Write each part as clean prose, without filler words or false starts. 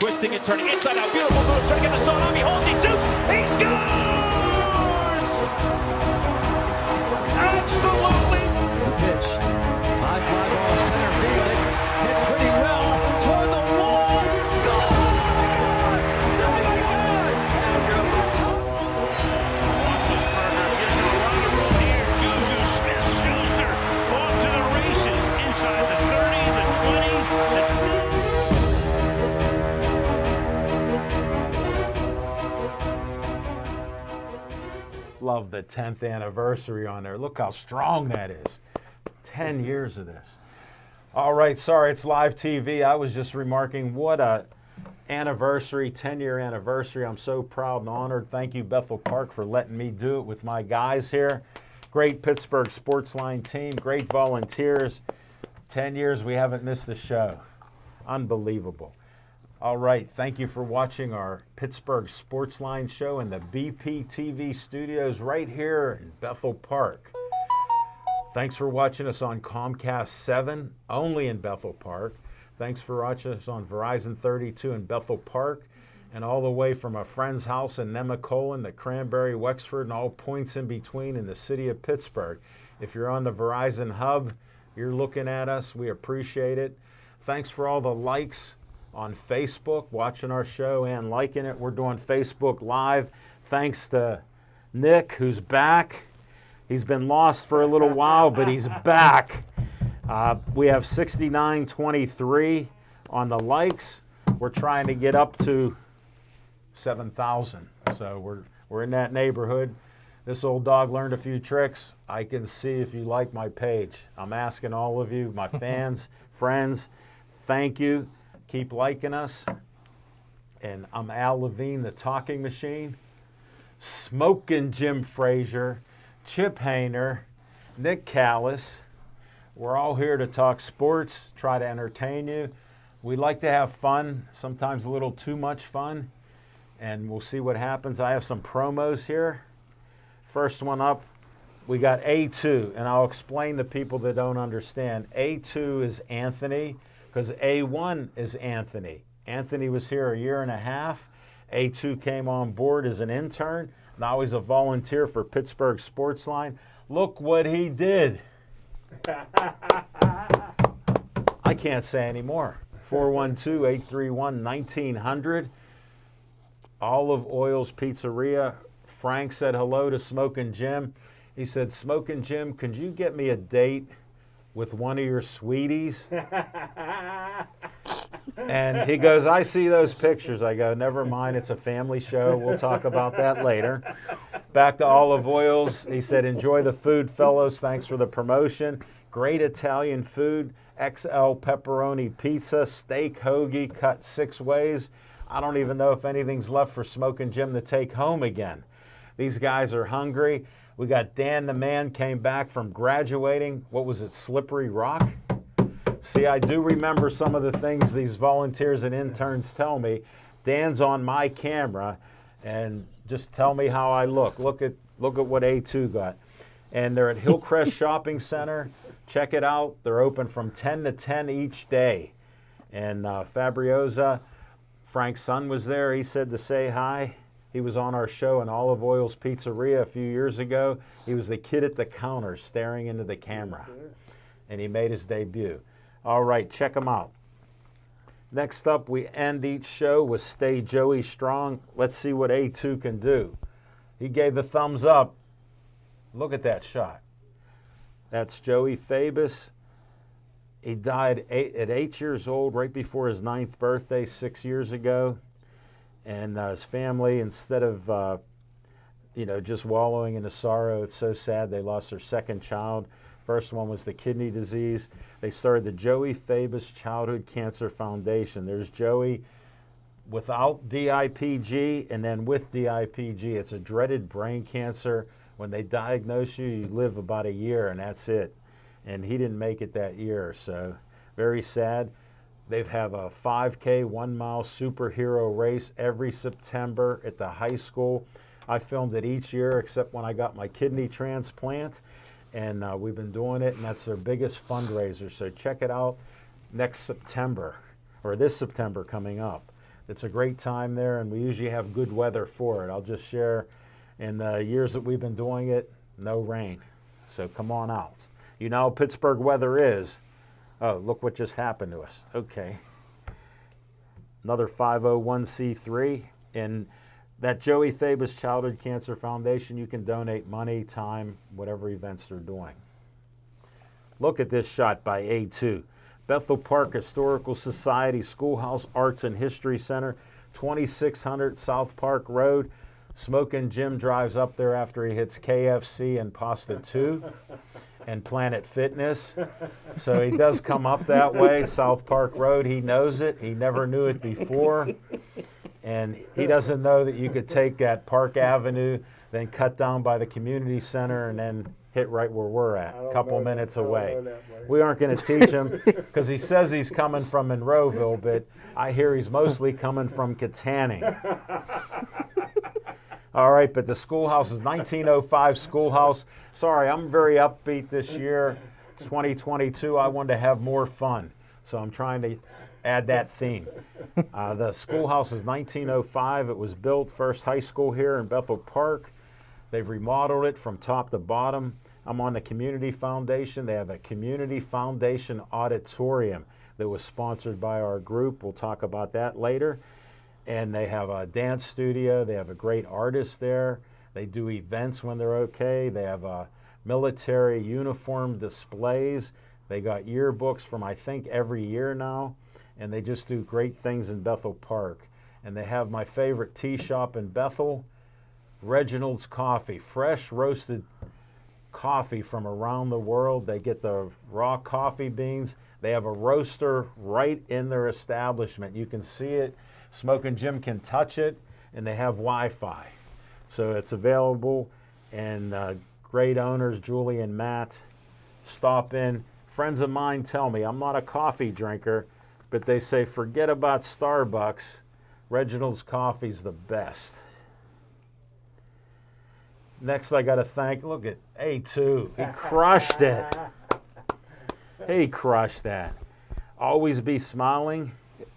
twisting and turning inside out. Beautiful move. Trying to get the shot on. He holds. He shoots. He scores! Absolutely. The pitch. High fly ball center field. It's hit pretty well toward the wall. Goal! Roethlisberger gives him a lot of room here. Juju Smith-Schuster off to the races. Inside the 30, the 20, the 10. Love the 10th anniversary on there. Look how strong that is. 10 years of this. All right, sorry, it's live TV. I was just remarking what a anniversary, 10-year anniversary. I'm so proud and honored. Thank you, Bethel Park, for letting me do it with my guys here. Great Pittsburgh Sportsline team, great volunteers. 10 years, we haven't missed a show. Unbelievable. All right, thank you for watching our Pittsburgh Sportsline show in the BP TV studios right here in Bethel Park. Thanks for watching us on Comcast 7, only in Bethel Park. Thanks for watching us on Verizon 32 in Bethel Park, and all the way from a friend's house in Nemacolin to Cranberry, Wexford, and all points in between in the city of Pittsburgh. If you're on the Verizon hub, you're looking at us. We appreciate it. Thanks for all the likes on Facebook, watching our show and liking it. We're doing Facebook Live. Thanks to Nick, who's back. He's been lost for a little while, but he's back. We have 6923 on the likes. We're trying to get up to 7,000. So we're in that neighborhood. This old dog learned a few tricks. I can see if you like my page. I'm asking all of you, my fans, friends, thank you. Keep liking us. And I'm Al Levine, the talking machine. Smoking Jim Frazier, Chip Hayner, Nick Callis. We're all here to talk sports, try to entertain you. We like to have fun, sometimes a little too much fun, and we'll see what happens. I have some promos here. First one up, we got A2, and I'll explain to people that don't understand. A2 is Anthony, because A1 is Anthony. Anthony was here a year and a half. A2 came on board as an intern. Now he's a volunteer for Pittsburgh Sportsline. Look what he did. I can't say anymore. 412-831-1900. Olive Oil's Pizzeria. Frank said hello to Smokin' Jim. He said, Smokin' Jim, could you get me a date with one of your sweeties? And he goes, I see those pictures. I go, never mind, it's a family show. We'll talk about that later. Back to Olive Oils. He said, enjoy the food, fellows. Thanks for the promotion. Great Italian food, XL pepperoni pizza, steak hoagie cut 6 ways. I don't even know if anything's left for Smokin' Jim to take home again. These guys are hungry. We got Dan the Man came back from graduating. What was it, Slippery Rock? See, I do remember some of the things these volunteers and interns tell me. Dan's on my camera, and just tell me how I look. Look at what A2 got. And they're at Hillcrest Shopping Center. Check it out. They're open from 10 to 10 each day. And Fabriosa, Frank's son was there. He said to say hi. He was on our show in Olive Oil's Pizzeria a few years ago. He was the kid at the counter staring into the camera. And he made his debut. All right, check him out. Next up, we end each show with Stay Joey Strong. Let's see what A2 can do. He gave the thumbs up. Look at that shot. That's Joey Fabus. He died at 8 years old, right before his 9th birthday, 6 years ago. And his family, instead of just wallowing in the sorrow, it's so sad, they lost their second child. First one was the kidney disease. They started the Joey Fabus Childhood Cancer Foundation. There's Joey without DIPG and then with DIPG. It's a dreaded brain cancer. When they diagnose you, you live about a year and that's it. And he didn't make it that year, so very sad. They have a 5K, 1-mile superhero race every September at the high school. I filmed it each year except when I got my kidney transplant. And we've been doing it, and that's their biggest fundraiser. So check it out next September, or this September coming up. It's a great time there, and we usually have good weather for it. I'll just share, in the years that we've been doing it, no rain. So come on out. You know how Pittsburgh weather is. Oh, look what just happened to us. Okay. Another 501c3. And that Joey Thabas Childhood Cancer Foundation, you can donate money, time, whatever events they're doing. Look at this shot by A2. Bethel Park Historical Society Schoolhouse Arts and History Center, 2600 South Park Road. Smokin' Jim drives up there after he hits KFC and Pasta 2 and Planet Fitness. So he does come up that way, South Park Road. He knows it. He never knew it before. And he doesn't know that you could take that Park Avenue, then cut down by the community center, and then hit right where we're at, a couple minutes away. We aren't going to teach him because he says he's coming from Monroeville, but I hear he's mostly coming from Katanning. All right, but the schoolhouse is 1905 schoolhouse. Sorry, I'm very upbeat this year. 2022, I wanted to have more fun, so I'm trying to add that theme. The schoolhouse is 1905. It was built, first high school here in Bethel Park. They've remodeled it from top to bottom. I'm on the Community Foundation. They have a Community Foundation auditorium that was sponsored by our group. We'll talk about that later. And they have a dance studio. They have a great artist there. They do events when they're okay. They have military uniform displays. They got yearbooks from, I think, every year now. And they just do great things in Bethel Park. And they have my favorite tea shop in Bethel, Reginald's Coffee, fresh roasted coffee from around the world. They get the raw coffee beans. They have a roaster right in their establishment. You can see it. Smokin' Jim can touch it, and they have Wi-Fi. So it's available, and great owners, Julie and Matt. Stop in. Friends of mine tell me, I'm not a coffee drinker, but they say, forget about Starbucks. Reginald's Coffee's the best. Next, I got to thank, look at A2. He crushed it. He crushed that. Always Be Smiling.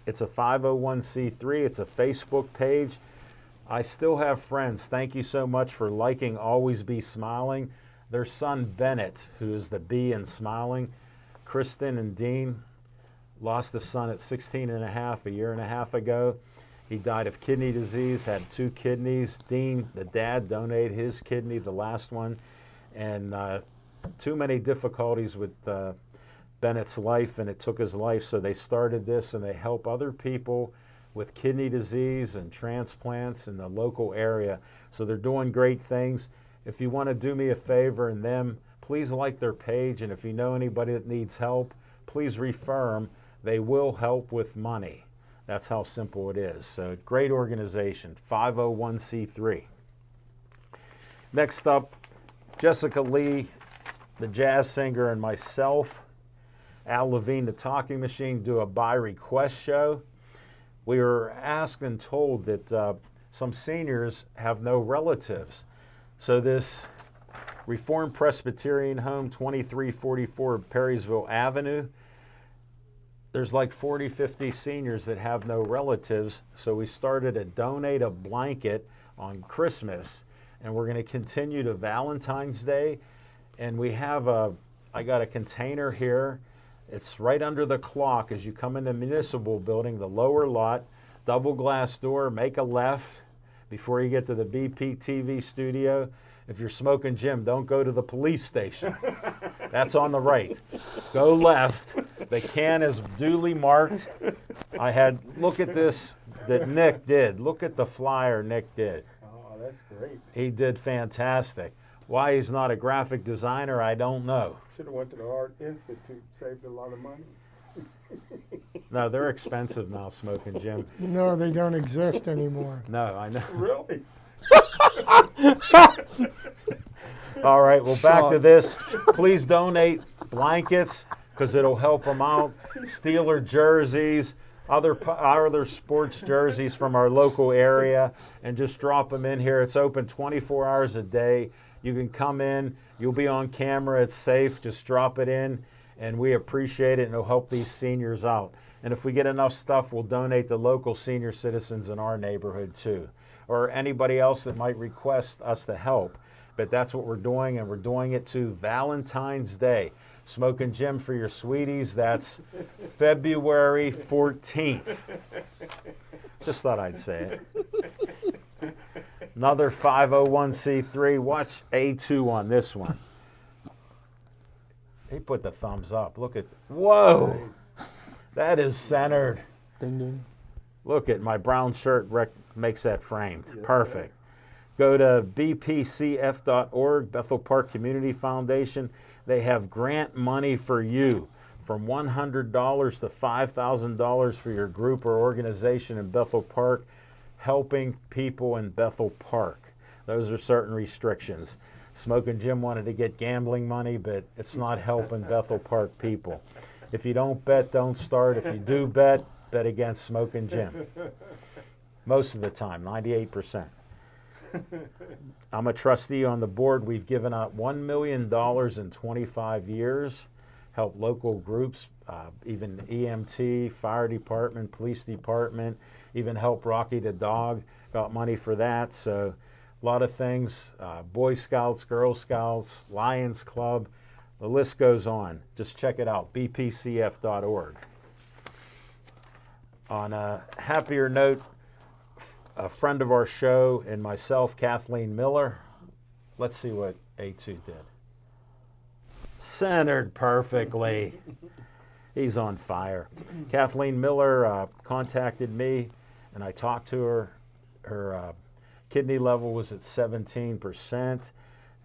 It's a 501c3. It's a Facebook page. I still have friends. Thank you so much for liking Always Be Smiling. Their son, Bennett, who is the B in Smiling. Kristen and Dean lost a son at 16 and a half, a year and a half ago. He died of kidney disease, had 2 kidneys. Dean, the dad, donated his kidney, the last one. And too many difficulties with Bennett's life, and it took his life. So they started this, and they help other people with kidney disease and transplants in the local area. So they're doing great things. If you want to do me a favor and them, please like their page. And if you know anybody that needs help, please refer them. They will help with money. That's how simple it is. So great organization, 501c3. Next up, Jessica Lee, the jazz singer, and myself, Al Levine, the talking machine, do a by request show. We were asked and told that some seniors have no relatives. So this Reformed Presbyterian home, 2344 Perrysville Avenue, there's like 40, 50 seniors that have no relatives. So we started a Donate a Blanket on Christmas, and we're going to continue to Valentine's Day. And we have I got a container here. It's right under the clock as you come in the municipal building, the lower lot, double glass door, make a left before you get to the BP TV studio. If you're Smokin' Jim, don't go to the police station. That's on the right. Go left. The can is duly marked. Look at this that Nick did. Look at the flyer Nick did. Oh, that's great. He did fantastic. Why he's not a graphic designer, I don't know. Should have went to the Art Institute, saved a lot of money. No, they're expensive now, Smokin' Jim. No, they don't exist anymore. No, I know. Really? All right, well, back to this. Please donate blankets because it'll help them out. Steeler jerseys, other sports jerseys from our local area, and just drop them in here. It's open 24 hours a day. You can come in. You'll be on camera. It's safe. Just drop it in. and we appreciate it, and it'll help these seniors out. And if we get enough stuff, we'll donate to local senior citizens in our neighborhood too, or anybody else that might request us to help. But that's what we're doing, and we're doing it to Valentine's Day. Smoking Jim for your sweeties, that's February 14th. Just thought I'd say it. Another 501c3. Watch A2 on this one. He put the thumbs up. Look at, whoa, that is centered. Ding, ding. Look at my brown shirt makes that framed. Perfect. Go to bpcf.org, Bethel Park Community Foundation. They have grant money for you from $100 to $5,000 for your group or organization in Bethel Park, helping people in Bethel Park. Those are certain restrictions. Smoking Jim wanted to get gambling money, but it's not helping Bethel Park people. If you don't bet, don't start. If you do bet, bet against Smoking Jim. Most of the time, 98%. I'm a trustee on the board. We've given out $1 million in 25 years, helped local groups, even EMT, fire department, police department, even help Rocky the dog, got money for that. So a lot of things, Boy Scouts, Girl Scouts, Lions Club, the list goes on. Just check it out, bpcf.org. On a happier note, a friend of our show and myself, Kathleen Miller. Let's see what A2 did. Centered perfectly. He's on fire. Kathleen Miller contacted me, and I talked to her. Her kidney level was at 17%.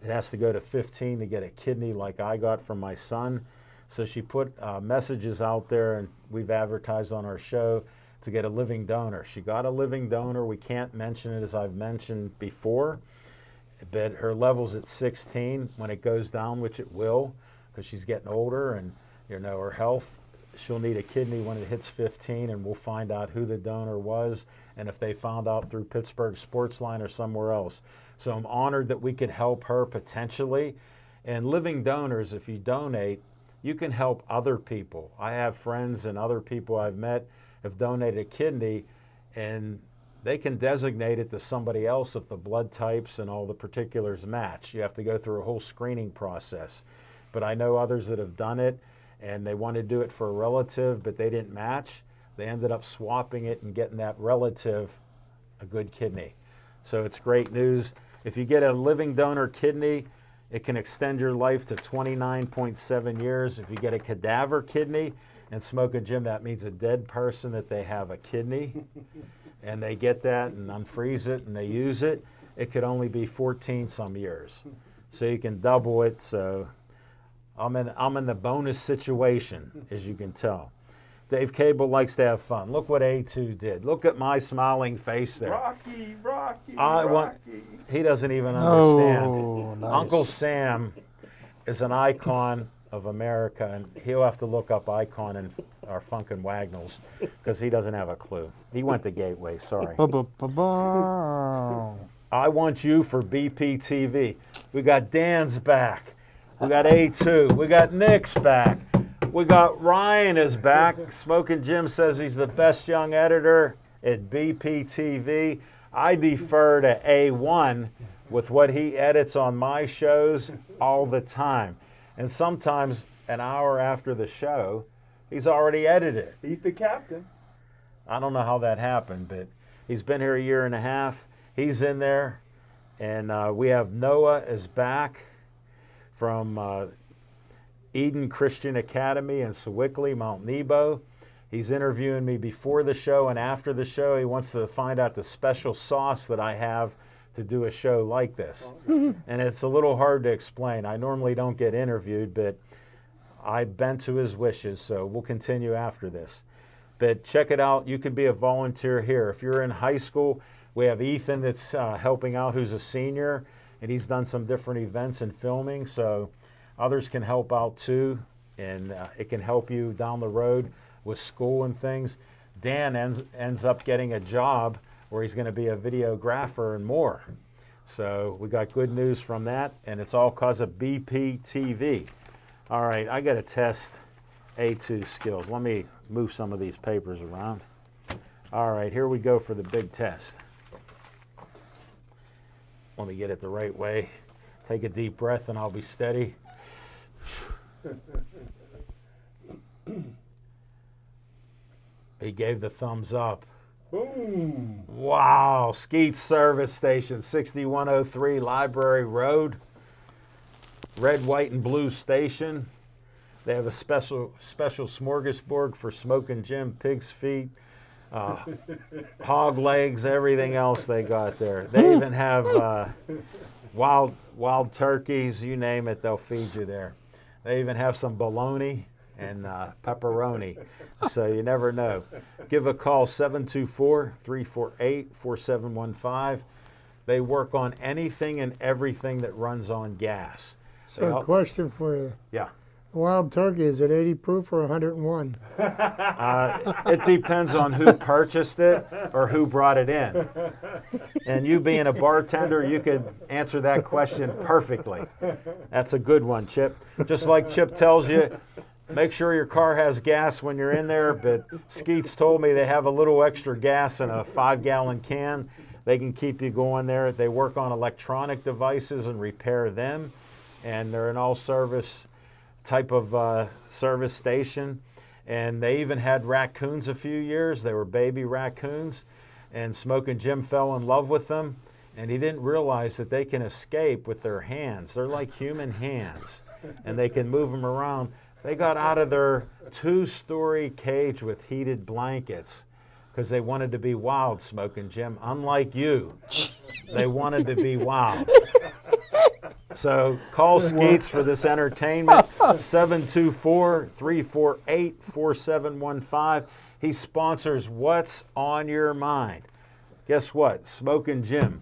It has to go to 15 to get a kidney like I got from my son. So she put messages out there, and we've advertised on our show to get a living donor. She got a living donor. We can't mention it, as I've mentioned before, but her level's at 16. When it goes down, which it will, because she's getting older and her health, she'll need a kidney when it hits 15, and we'll find out who the donor was and if they found out through Pittsburgh Sportsline or somewhere else. So I'm honored that we could help her potentially. And living donors, if you donate, you can help other people. I have friends and other people I've met have donated a kidney, and they can designate it to somebody else if the blood types and all the particulars match. You have to go through a whole screening process. But I know others that have done it, and they want to do it for a relative, but they didn't match. They ended up swapping it and getting that relative a good kidney. So it's great news. If you get a living donor kidney, it can extend your life to 29.7 years. If you get a cadaver kidney, and Smoking Jim, that means a dead person that they have a kidney, and they get that and unfreeze it and they use it, it could only be 14 some years. So you can double it. So I'm in the bonus situation, as you can tell. Dave Cable likes to have fun. Look what A2 did. Look at my smiling face there. Rocky. He doesn't even understand. Oh, nice. Uncle Sam is an icon of America, and he'll have to look up icon in our Funkin' Wagnalls because he doesn't have a clue. He went to Gateway, sorry. Ba-ba-ba-ba. I want you for BPTV. We got Dan's back. We got A2. We got Nick's back. We got Ryan is back. Smoking Jim says he's the best young editor at BPTV. I defer to A1 with what he edits on my shows all the time. And sometimes an hour after the show, he's already edited it. He's the captain. I don't know how that happened, but he's been here a year and a half. He's in there. And we have Noah is back from Eden Christian Academy in Sewickley, Mount Nebo. He's interviewing me before the show and after the show. He wants to find out the special sauce that I have to do a show like this. And it's a little hard to explain. I normally don't get interviewed, but I bent to his wishes, so we'll continue after this. But check it out. You could be a volunteer here. If you're in high school, we have Ethan that's helping out, who's a senior, and he's done some different events and filming, so others can help out too, and it can help you down the road with school and things. Dan ends up getting a job where he's going to be a videographer and more. So we got good news from that, and it's all because of BPTV. All right, I got to test A2 skills. Let me move some of these papers around. All right, here we go for the big test. Let me get it the right way. Take a deep breath and I'll be steady. He gave the thumbs up. Boom. Wow, Skeets Service Station, 6103 Library Road. Red, white, and blue station. They have a special smorgasbord for Smoking Jim, pig's feet, hog legs, everything else they got there. They even have wild turkeys, you name it, they'll feed you there. They even have some bologna and pepperoni, so you never know. Give a call, 724-348-4715. They work on anything and everything that runs on gas. So, a question for you. Yeah. Wild turkey, is it 80 proof or 101? It depends on who purchased it or who brought it in. And you being a bartender, you could answer that question perfectly. That's a good one, Chip. Just like Chip tells you, make sure your car has gas when you're in there, but Skeets told me they have a little extra gas in a 5-gallon can. They can keep you going there. They work on electronic devices and repair them, and they're an all-service type of service station. And they even had raccoons a few years. They were baby raccoons, and Smoking Jim fell in love with them, and he didn't realize that they can escape with their hands. They're like human hands, and they can move them around. They got out of their 2-story cage with heated blankets because they wanted to be wild, Smoking Jim. Unlike you, they wanted to be wild. So call Skeets for this entertainment, 724-348-4715. He sponsors What's on Your Mind. Guess what? Smoking Jim.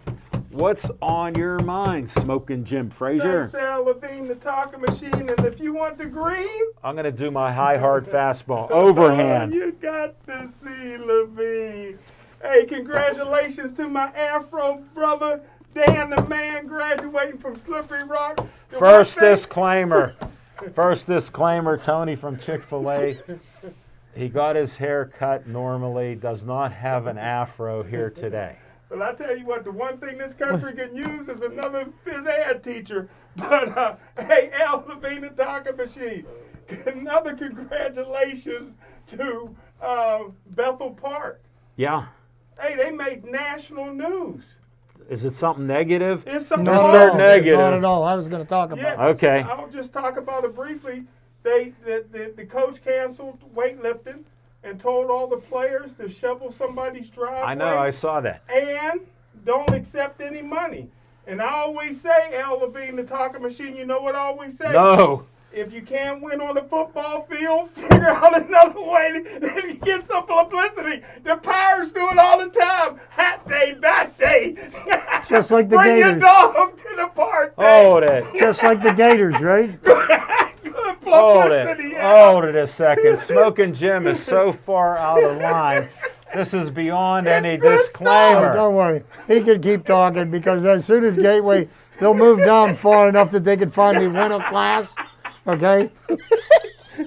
What's on your mind, Smoking Jim Frazier? Thanks, Al Levine, the talking machine. And if you want the green, I'm going to do my high hard fastball. Overhand. You got to see Levine. Hey, congratulations to my Afro brother, Dan the Man, graduating from Slippery Rock. First disclaimer, Tony from Chick-fil-A. He got his hair cut normally, does not have an afro here today. Well, I tell you what, the one thing this country can use is another phys ed teacher. But, hey, Al Levine, the talking machine. Another congratulations to Bethel Park. Yeah. Hey, they made national news. Is it something negative? It's something Not Mr. at all. Negative. Not at all. I was going to talk about Yeah, it. Okay. I'll just talk about it briefly. The coach canceled weightlifting and told all the players to shovel somebody's driveway. I know, I saw that. And don't accept any money. And I always say, Al Levine, the talking machine, you know what I always say? No. If you can't win on the football field, figure out another way to get some publicity. The Pirates do it all the time. Hat day, bat day. Just like the Bring your Gators. dog to the park day. Hold it. Just like the Gators, right? Good Hold publicity. it. Hold it a second. Smoking Jim is so far out of line. This is beyond any Oh, disclaimer. don't worry. He can keep talking because as soon as Gateway, they'll move down far enough that they can finally win a class. Okay?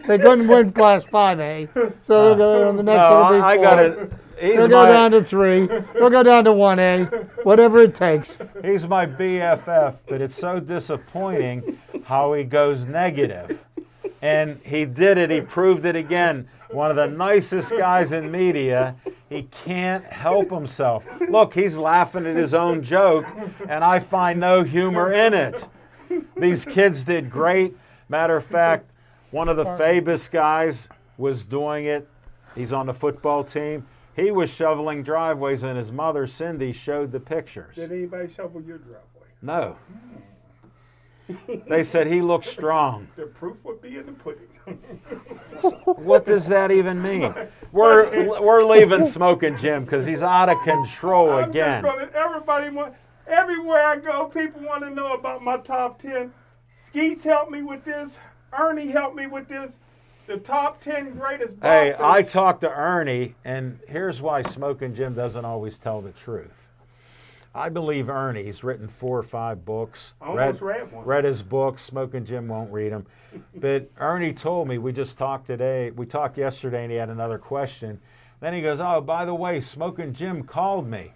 They couldn't win Class 5A. So they'll go on the next No, it'll be I 4. got it. They'll go down to 3. They'll go down to 1A. Whatever it takes. He's my BFF, but it's so disappointing how he goes negative. And he did it. He proved it again. One of the nicest guys in media. He can't help himself. Look, he's laughing at his own joke, and I find no humor in it. These kids did great. Matter of fact, one of the Fabus guys was doing it. He's on the football team. He was shoveling driveways, and his mother, Cindy, showed the pictures. Did anybody shovel your driveway? No. They said he looked strong. The proof would be in the pudding. What does that even mean? We're leaving Smoking Jim because he's out of control again. Everywhere I go, people want to know about my top 10. Skeets helped me with this. Ernie helped me with this. The top 10 greatest boxers. Hey, I talked to Ernie, and here's why Smoking Jim doesn't always tell the truth. I believe Ernie. He's written 4 or 5 books. I almost read one. Read his books. Smoking Jim won't read them. But Ernie told me, we just talked today. We talked yesterday, and he had another question. Then he goes, oh, by the way, Smoking Jim called me.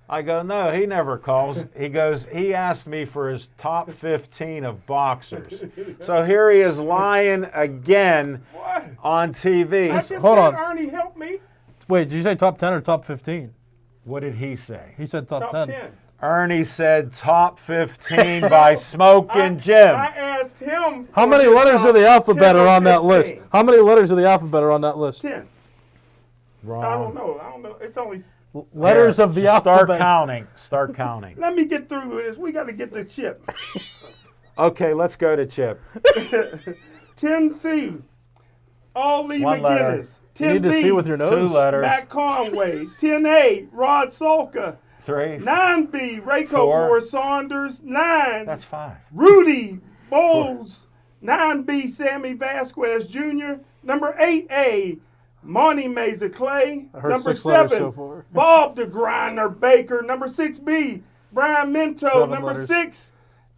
I go, no, he never calls. He goes, he asked me for his top 15 of boxers. So here he is lying again What? on TV. I just Hold said on. Ernie help me. Wait, did you say top 10 or top 15? What did he say? He said top, Top 10. 10. Ernie said top 15 by Smoking Jim. I asked him. How for many his letters top of the alphabet 10 are or on that list? 15. How many letters of the alphabet are on that list? 10. Wrong. I don't know. It's only. Letters Here, of the start alphabet. counting. Start counting. Let me get through with this. We got to get the chip. Okay, let's go to Chip. 10C. All Lee One letter. McGinnis. You need to see 10B. with your 2 nose. letters. Matt Conway. 10A. Rod Solka. 3. 9B. Rayco 4. Moore Saunders. 9. That's 5. Rudy Bowles. 9B. Sammy Vasquez Jr. Number 8A. Monty Mesa Clay. I heard Number 6 letters 7. so far. Bob the Grinder Baker. Number 6B. Brian Minto. 7 Number letters. 6A.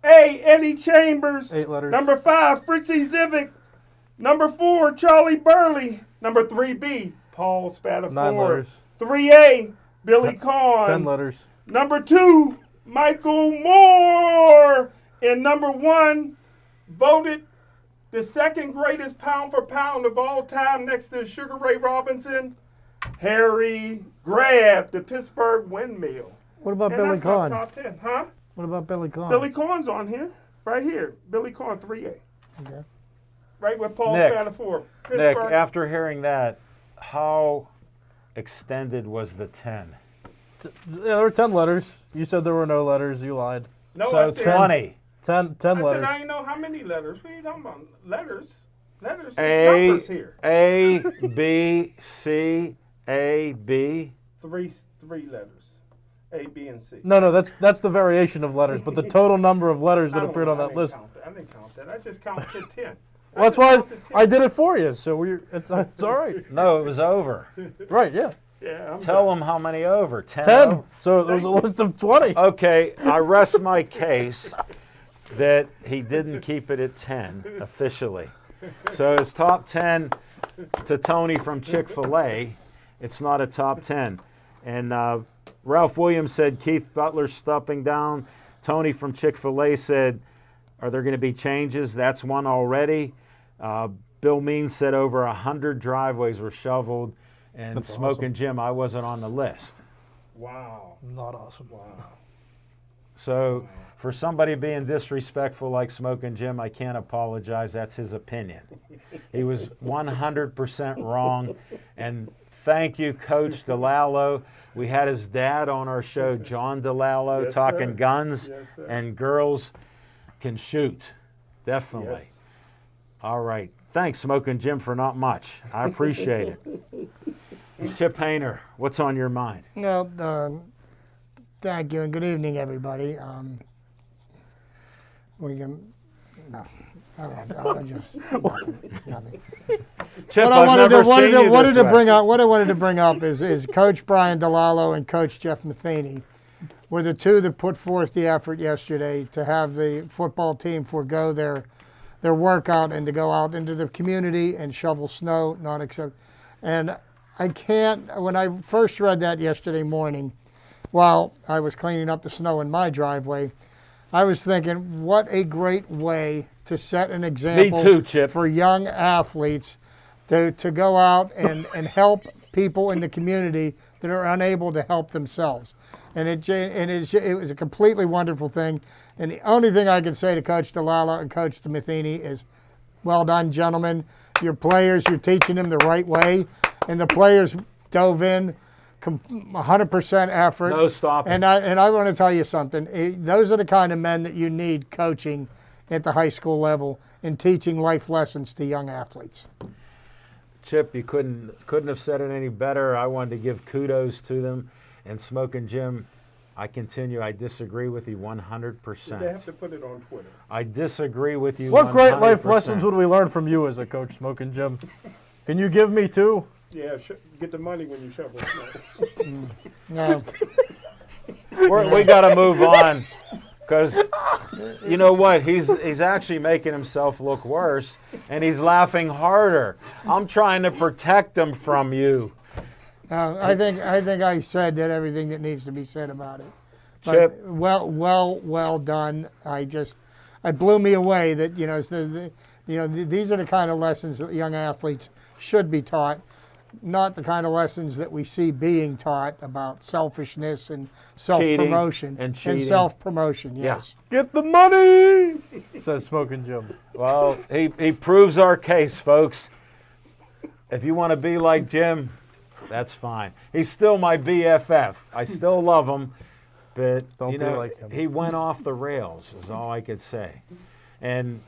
Eddie Chambers. 8 letters. Number 5, Fritzy Zivic. Number 4, Charlie Burley. Number 3B, Paul Spatafore. 9 letters. 3A, Billy Kahn. 10 letters. Number 2, Michael Moore. And number 1, voted the second greatest pound for pound of all time next to Sugar Ray Robinson, Harry Grabb, the Pittsburgh Windmill. What about And Billy that's my Kahn? top 10, huh? What about Billy Kahn? Billy Kahn's on here, right here. Billy Kahn, 3A. Okay. Right with Paul Nick, Spatafore. Nick, Pittsburgh. after hearing that, how extended was the 10? Yeah, there were 10 letters. You said there were no letters. You lied. No, So I said, 20. 10 I letters. said I didn't know how many letters. What are you talking about? Letters? Letters? A, There's numbers here. A, B, C, A, B. Three letters. A, B, and C. No, that's the variation of letters, but the total number of letters that I don't appeared know. on I that didn't list. count that. I didn't count that. I just counted 10. Well, that's why I did it for you. So it's all right. No, it was over. Right? Yeah. Yeah, I'm Tell done. them how many over. 10. 10. So there was a list of 20. Okay, I rest my case that he didn't keep it at 10 officially. So his top 10 to Tony from Chick-fil-A, it's not a top 10. And Ralph Williams said Keith Butler stepping down. Tony from Chick-fil-A said, are there going to be changes? That's one already. Bill Means said over 100 driveways were shoveled. And That's Smoking awesome. Jim, I wasn't on the list. Wow. Not awesome. So for somebody being disrespectful like Smoking Jim, I can't apologize. That's his opinion. He was 100% wrong. And thank you, Coach DeLallo. We had his dad on our show, John DeLallo, Yes, talking sir. guns, Yes, sir. and girls can shoot. Definitely. Yes. All right. Thanks, Smoking Jim, for not much. I appreciate it. Chip Hayner, what's on your mind? No, thank you, and good evening, everybody. We can, no, I just nothing. Chip, What I I've wanted never to, wanted seen to, you wanted this to way. bring up, what I wanted to bring up is Coach Brian DeLallo and Coach Jeff Matheny were the two that put forth the effort yesterday to have the football team forego their workout and to go out into the community and shovel snow, not accept. And I can't, when I first read that yesterday morning, while I was cleaning up the snow in my driveway, I was thinking, what a great way to set an example too, Chip. for young athletes to go out and help people in the community that are unable to help themselves. And it was a completely wonderful thing. And the only thing I can say to Coach DeLallo and Coach Matheny is, well done, gentlemen. Your players, you're teaching them the right way. And the players dove in 100% effort. No stopping. And I want to tell you something. Those are the kind of men that you need coaching at the high school level and teaching life lessons to young athletes. Chip, you couldn't have said it any better. I wanted to give kudos to them. And Smoking Jim, I disagree with you 100%. They have to put it on Twitter. I disagree with you What 100%. great life lessons would we learn from you as a coach, Smoking Jim? Can you give me 2? Yeah, get the money when you shovel snow. No. We got to move on because you know what? He's actually making himself look worse, and he's laughing harder. I'm trying to protect him from you. I think I said that everything that needs to be said about it. But Chip. well done. It blew me away that these are the kind of lessons that young athletes should be taught, not the kind of lessons that we see being taught about selfishness and self-promotion and cheating. self-promotion. Yes. Get the money, says Smoking Jim. Well, he proves our case, folks. If you want to be like Jim, that's fine. He's still my BFF. I still love him, but Don't be like him. He went off the rails, is all I could say. And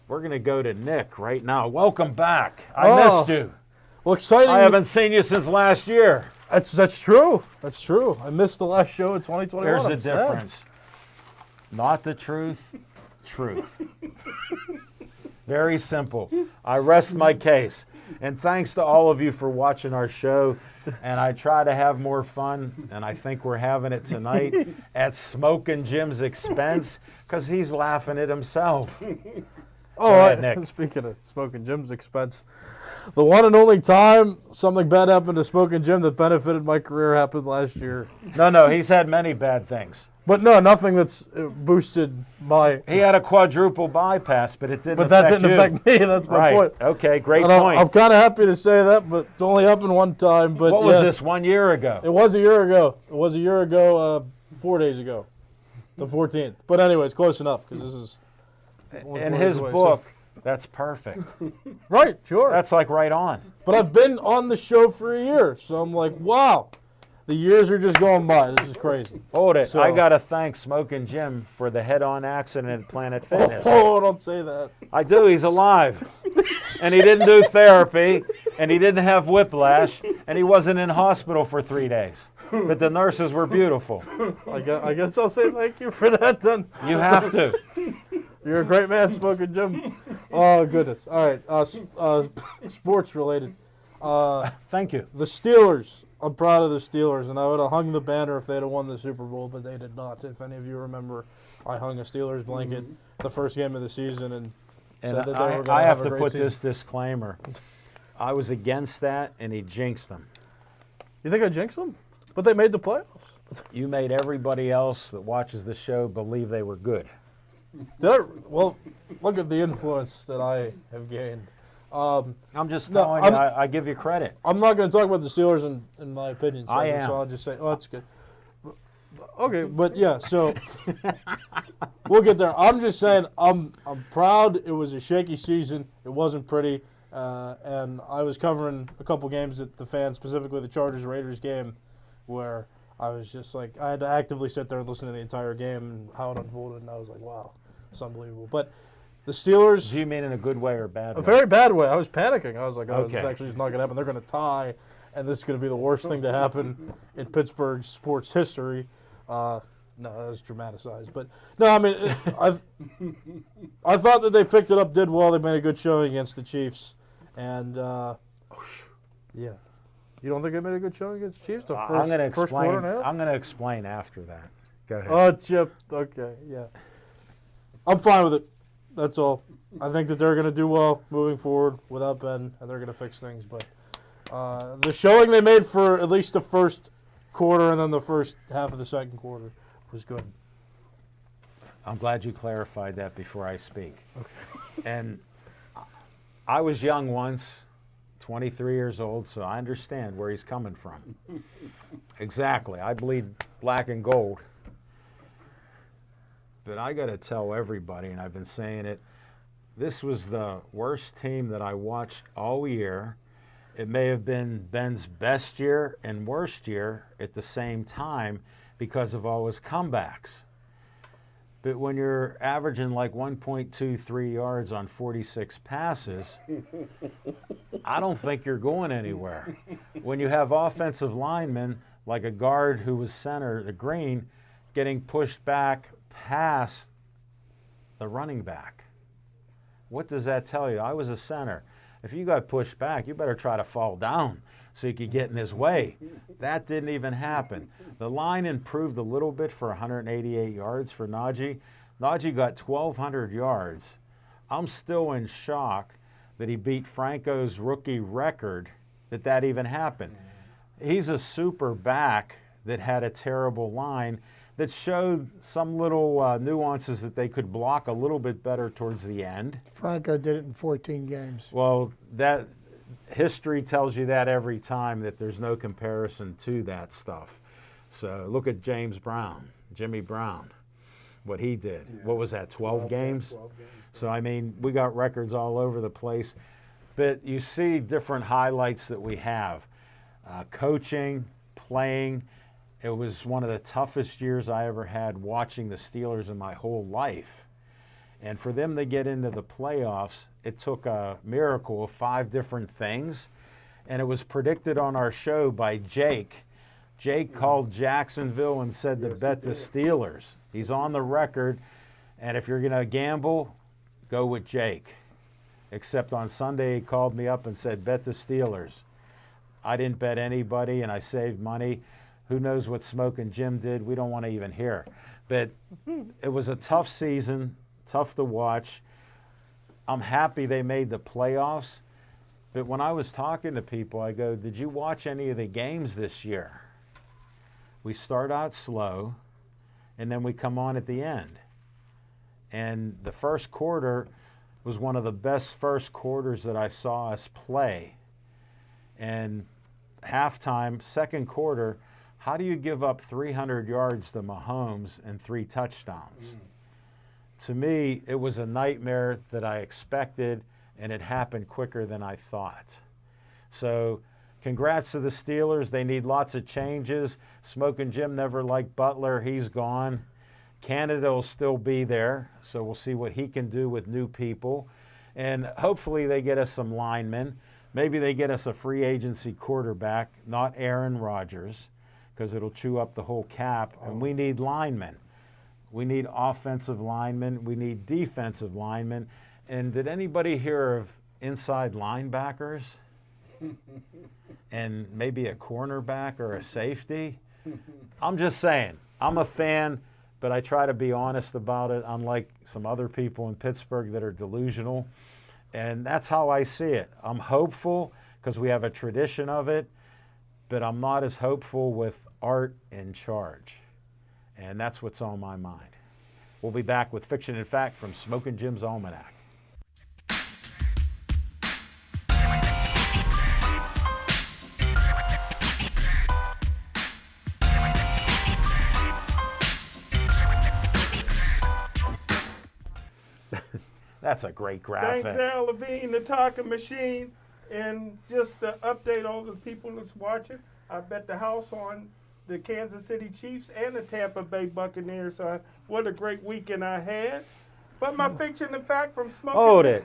we're going to go to Nick right now. Welcome back. I missed you. Well, exciting. I haven't seen you since last year. That's true. That's true. I missed the last show of 2021. There's a I'm sad. difference. Not the truth, truth. Very simple. I rest my case. And thanks to all of you for watching our show. And I try to have more fun, and I think we're having it tonight at Smokin' Jim's expense because he's laughing at himself. Oh, ahead, Nick. Speaking of Smoking Jim's expense, the one and only time something bad happened to Smoking Jim that benefited my career happened last year. No, he's had many bad things. But no, nothing that's boosted my. He had a quadruple bypass, but it didn't But that affect didn't you. affect me. That's my Right. point. Okay, great And point. I'm kind of happy to say that, but it's only happened one time. But What was this, 1 year ago? It was a year ago. 4 days ago, the 14th. But anyways, close enough because this is. only In 4 his days away, book, that's perfect. Right, sure. That's like right on. But I've been on the show for a year, so I'm like, wow, the years are just going by. This is crazy. Hold it. So- I got to thank Smokin' Jim for the head-on accident at Planet Fitness. Oh, don't say that. I do. He's alive. And he didn't do therapy, and he didn't have whiplash, and he wasn't in hospital for 3 days. But the nurses were beautiful. I guess I'll say thank you for that then. You have to. You're a great man, Smoking Jim. Oh, goodness. All right, sports related. Thank you. The Steelers. I'm proud of the Steelers, and I would have hung the banner if they'd have won the Super Bowl, but they did not. If any of you remember, I hung a Steelers blanket the first game of the season and And said that they were going I to have a to great put season. this disclaimer. I was against that, and he jinxed them. You think I jinxed them? But they made the playoffs. You made everybody else that watches the show believe they were good. Did I? Well, look at the influence that I have gained. I'm just No, telling I'm- you, I give you credit. I'm not going to talk about the Steelers in my opinion. I segment, am. So I'll just say, oh, that's good. Okay, but yeah, so we'll get there. I'm just saying, I'm proud. It was a shaky season. It wasn't pretty, and I was covering a couple games at the fans, specifically the Chargers-Raiders game, where I was just like, I had to actively sit there and listen to the entire game and how it unfolded, and I was like, wow, it's unbelievable. But the Steelers, Do you mean in a good way or bad a way? very bad way. I was panicking. I was like, oh, this Okay. actually is not going to happen. They're going to tie, and this is going to be the worst thing to happen in Pittsburgh sports history. No, that was dramatized. But, no, I mean, I thought that they picked it up, did well. They made a good showing against the Chiefs. And, yeah. You don't think they made a good showing against the Chiefs? The I'm going to first quarter explain. and a half? I'm going to explain after that. Go ahead. Oh, Chip. Okay, yeah. I'm fine with it. That's all. I think that they're going to do well moving forward without Ben, and they're going to fix things. But the showing they made for at least the first quarter and then the first half of the second quarter was good. I'm glad you clarified that before I speak. Okay. And I was young once, 23 years old, so I understand where he's coming from. Exactly. I bleed black and gold. But I got to tell everybody, and I've been saying it, this was the worst team that I watched all year. It may have been Ben's best year and worst year at the same time because of all his comebacks. But when you're averaging like 1.23 yards on 46 passes, I don't think you're going anywhere. When you have offensive linemen like a guard who was center, the green, getting pushed back past the running back. What does that tell you? I was a center. If you got pushed back, you better try to fall down so you could get in his way. That didn't even happen. The line improved a little bit for 188 yards for Najee. Najee got 1,200 yards. I'm still in shock that he beat Franco's rookie record that even happened. He's a super back that had a terrible line that showed some little nuances that they could block a little bit better towards the end. Franco did it in 14 games. Well, that history tells you that every time, that there's no comparison to that stuff. So look at Jimmy Brown, what he did. Yeah. What was that, 12 games? 12 games. So, I mean, we got records all over the place. But you see different highlights that we have. Coaching, playing. It was one of the toughest years I ever had watching the Steelers in my whole life. And for them to get into the playoffs, it took a miracle of 5 different things. And it was predicted on our show by Jake. Jake called Jacksonville and said to bet the Steelers. He's on the record. And if you're going to gamble, go with Jake. Except on Sunday, he called me up and said, bet the Steelers. I didn't bet anybody, and I saved money. Who knows what Smokin' Jim did? We don't want to even hear. But it was a tough season, tough to watch. I'm happy they made the playoffs. But when I was talking to people, I go, did you watch any of the games this year? We start out slow, and then we come on at the end. And the first quarter was one of the best first quarters that I saw us play. And halftime, second quarter, how do you give up 300 yards to Mahomes and 3 touchdowns? To me, it was a nightmare that I expected, and it happened quicker than I thought. So congrats to the Steelers. They need lots of changes. Smokin' Jim never liked Butler. He's gone. Canada will still be there, so we'll see what he can do with new people. And hopefully they get us some linemen. Maybe they get us a free agency quarterback, not Aaron Rodgers, because it'll chew up the whole cap. And we need linemen. We need offensive linemen. We need defensive linemen. And did anybody hear of inside linebackers? And maybe a cornerback or a safety? I'm just saying, I'm a fan, but I try to be honest about it, unlike some other people in Pittsburgh that are delusional. And that's how I see it. I'm hopeful because we have a tradition of it, but I'm not as hopeful with Art in charge. And that's what's on my mind. We'll be back with Fiction and Fact from Smokin' Jim's Almanac. That's a great graphic. Thanks, Al Levine, the talking machine. And just to update all the people that's watching, I bet the house on the Kansas City Chiefs and the Tampa Bay Buccaneers. So what a great weekend I had. But my fiction and fact from Smokin'. Hold it.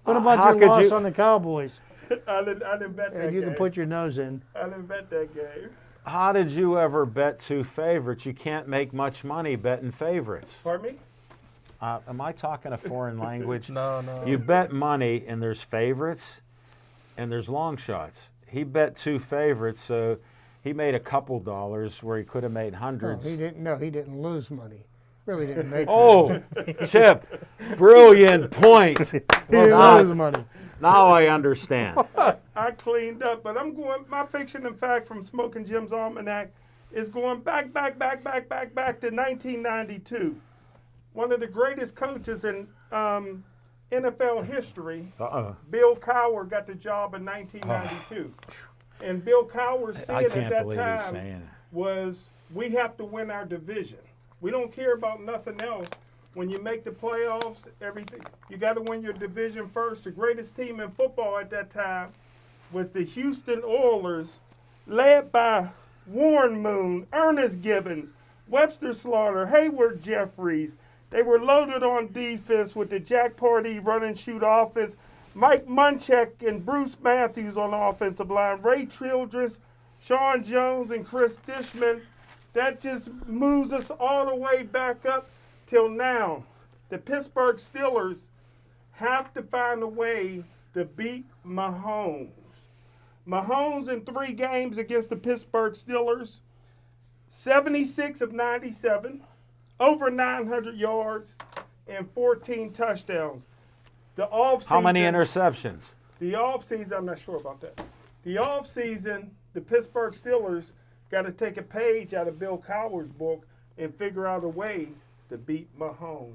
What about your loss on the Cowboys? I didn't bet that And you game. can put your nose in. I didn't bet that game. How did you ever bet 2 favorites? You can't make much money betting favorites. Pardon me? Am I talking a foreign language? No. You bet money, and there's favorites, and there's long shots. He bet 2 favorites, so he made a couple dollars where he could have made hundreds. He didn't lose money. Really didn't make Oh, Chip, brilliant point. He didn't lose money. Now I understand. I cleaned up, but my fiction and fact from Smokin' Jim's Almanac is going back to 1992. One of the greatest coaches in NFL history, Bill Cowher, got the job in 1992. And Bill Cowher said at that time was, we have to win our division. We don't care about nothing else. When you make the playoffs, everything, you got to win your division first. The greatest team in football at that time was the Houston Oilers, led by Warren Moon, Ernest Gibbons, Webster Slaughter, Hayward Jeffries. They were loaded on defense with the Jack Pardee run and shoot offense, Mike Munchak and Bruce Matthews on the offensive line, Ray Childress, Sean Jones, and Chris Dishman. That just moves us all the way back up till now. The Pittsburgh Steelers have to find a way to beat Mahomes. Mahomes in 3 games against the Pittsburgh Steelers, 76 of 97, over 900 yards, and 14 touchdowns. The offseason. How many interceptions? The offseason, I'm not sure about that. The offseason, the Pittsburgh Steelers got to take a page out of Bill Cowher's book and figure out a way to beat Mahomes.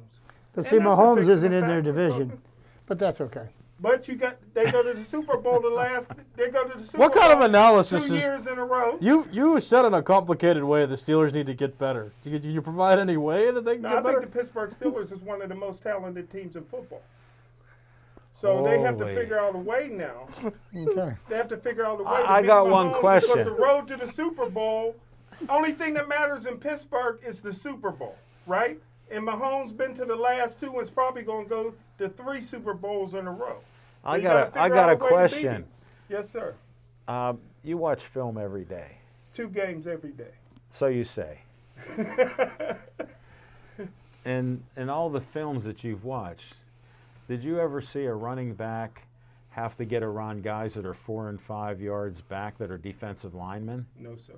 But And see, that's a Mahomes fictional isn't in their factor. division, but that's okay. But they go to the Super Bowl they go to the Super What Bowl kind of analysis 2 is- years in a row. You said in a complicated way the Steelers need to get better. Can you provide any way that they can No, get I better? think the Pittsburgh Steelers is one of the most talented teams in football. So they have to Holy. figure out a way now. Okay. They have to figure out a way I to beat got one Mahomes question. Because the road to the Super Bowl, only thing that matters in Pittsburgh is the Super Bowl, right? And Mahomes been to the last 2 and is probably going to go to 3 Super Bowls in a row. So I you got gotta a figure out a way to beat question. him. Yes, sir. You watch film every day, 2 games every day. so you say. And in all the films that you've watched, did you ever see a running back have to get around guys that are 4 and 5 yards back that are defensive linemen? No, sir.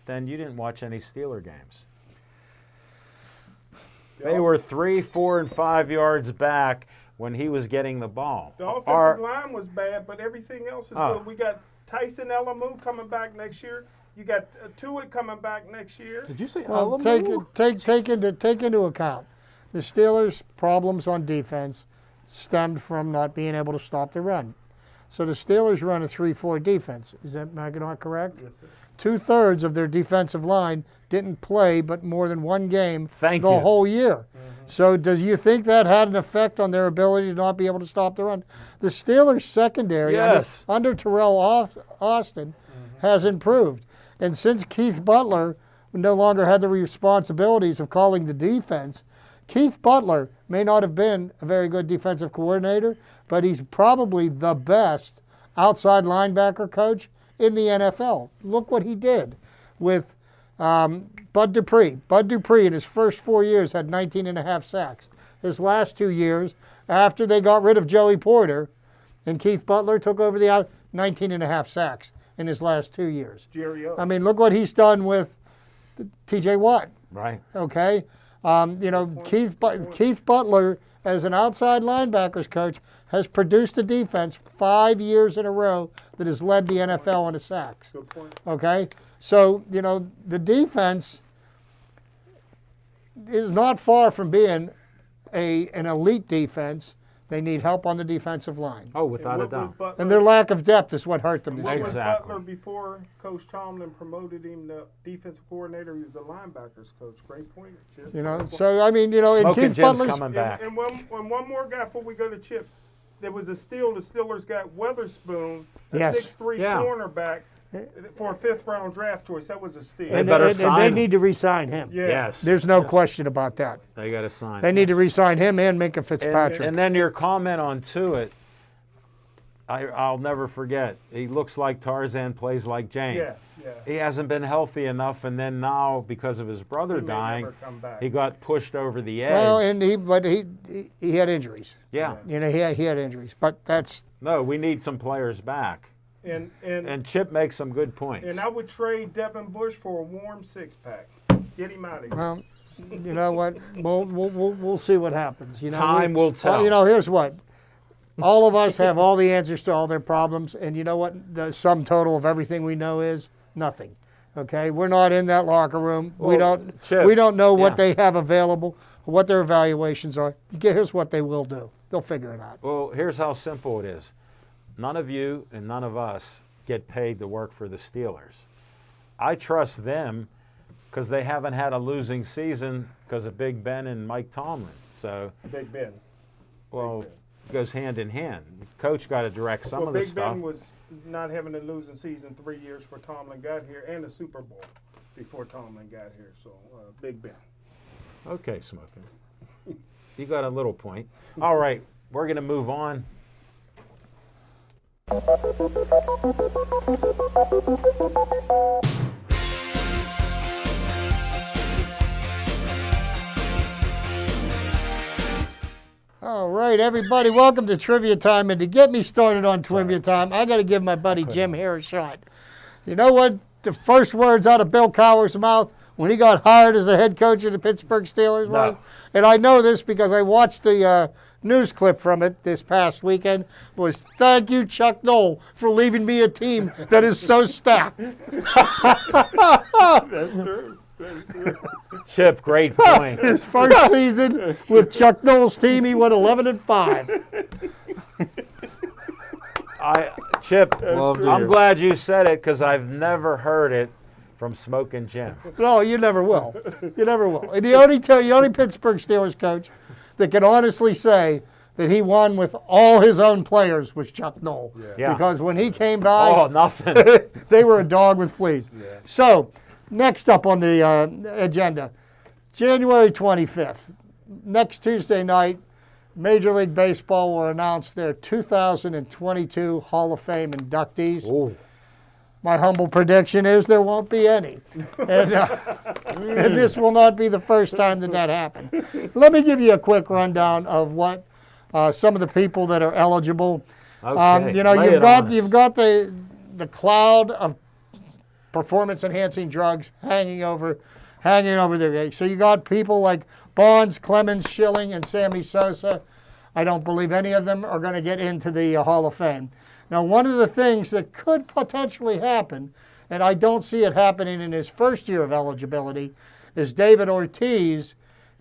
Then you didn't watch any Steeler games. They were 3, 4, and 5 yards back when he was getting the ball. The offensive line was bad, but everything else is Oh. good. We got Tyson Elamu coming back next year. You got Tuitt coming back next year. Did you say Well, Alamu? take into account the Steelers' problems on defense stemmed from not being able to stop the run. So the Steelers run a 3-4 defense. Is that not correct? Yes, sir. 2/3 of their defensive line didn't play but more than 1 game Thank the you. whole year. So do you think that had an effect on their ability to not be able to stop the run? The Steelers secondary Yes. under Terrell Austin has improved. And since Keith Butler no longer had the responsibilities of calling the defense, Keith Butler may not have been a very good defensive coordinator, but he's probably the best outside linebacker coach in the NFL. Look what he did with Bud Dupree. Bud Dupree in his first 4 years had 19.5 sacks. His last 2 years, after they got rid of Joey Porter and Keith Butler took over the 19.5 sacks in his last 2 years. Jerry O. I mean, look what he's done with T.J. Watt. Right. Okay, Keith Butler, as an outside linebackers coach, has produced a defense 5 years in a row that has led the NFL in sacks. Good point. Okay, so the defense is not far from being an elite defense. They need help on the defensive line, Oh, without a What was doubt. Butler- and their lack of depth is what hurt them this what year. was Exactly. Butler before Coach Tomlin promoted him to defensive coordinator? He was a linebackers coach. Great point, Chip. So I mean, in Smoking Keith Jim's Butler's coming back. And one more guy before we go to Chip. There was a steal. The Steelers got Weatherspoon, a Yes. 6'3" Yeah. cornerback, for a 5th-round draft choice. That was a steal. They better sign him. need to re-sign him. Yeah. Yes. There's no question about that. They got to sign. They need to re-sign him and Minka And, Fitzpatrick. and then your comment on Tuitt, I'll never forget. He looks like Tarzan, plays like Jane. Yeah, yeah. He hasn't been healthy enough, and then now, because of his brother He may dying, never come back. he got pushed over the edge. Well, and he had injuries. yeah. He had injuries, but that's No, we need some players back. And Chip makes some good points. I would trade Devin Bush for a warm 6-pack. Get him out of here. well. You know what? We'll see what happens. Time will tell. Here's what. All of us have all the answers to all their problems, and you know what? The sum total of everything we know is nothing. Okay, we're not in that locker room. Well, Chip, we don't know what yeah. they have available, what their evaluations are. Here's what they will do. They'll figure it out. Well, here's how simple it is. None of you and none of us get paid to work for the Steelers. I trust them because they haven't had a losing season because of Big Ben and Mike Tomlin. So, Big Ben. well, it goes hand in hand. Coach got to direct some Well, of the Big stuff. Ben was not having a losing season 3 years before Tomlin got here, and a Super Bowl before Tomlin got here. So, Big Ben. Okay, Smoking. You got a little point. All right, we're going to move on. All All right, everybody, welcome to Trivia Time. And to get me started on Trivia Time, I got to give my buddy Jim here a shot. You know what? The first words out of Bill Cowher's mouth when he got hired as the head coach of the Pittsburgh Steelers was, and I know this because I watched the news clip from it this past weekend, was thank you, Chuck Noll, for leaving me a team that is so stacked. That's true. That's true. Chip, great point. His first season with Chuck Noll's team, he went 11-5. Chip, Love to I'm hear. glad you said it because I've never heard it from Smoking Jim. No, you never will. You never will. And the only Pittsburgh Steelers coach that can honestly say that he won with all his own players was Chuck Noll. Yeah. Because when he came by, Oh, nothing. they were a dog with fleas. So, next up on the agenda, January 25th, next Tuesday night, Major League Baseball will announce their 2022 Hall of Fame inductees. Ooh. My humble prediction is there won't be any. And this will not be the first time that happened. Let me give you a quick rundown of what some of the people that are eligible. Okay, You know, lay it on us. you've got the cloud of performance-enhancing drugs hanging over their heads. So you got people like Bonds, Clemens, Schilling, and Sammy Sosa. I don't believe any of them are going to get into the Hall of Fame. Now, one of the things that could potentially happen, and I don't see it happening in his first year of eligibility, is David Ortiz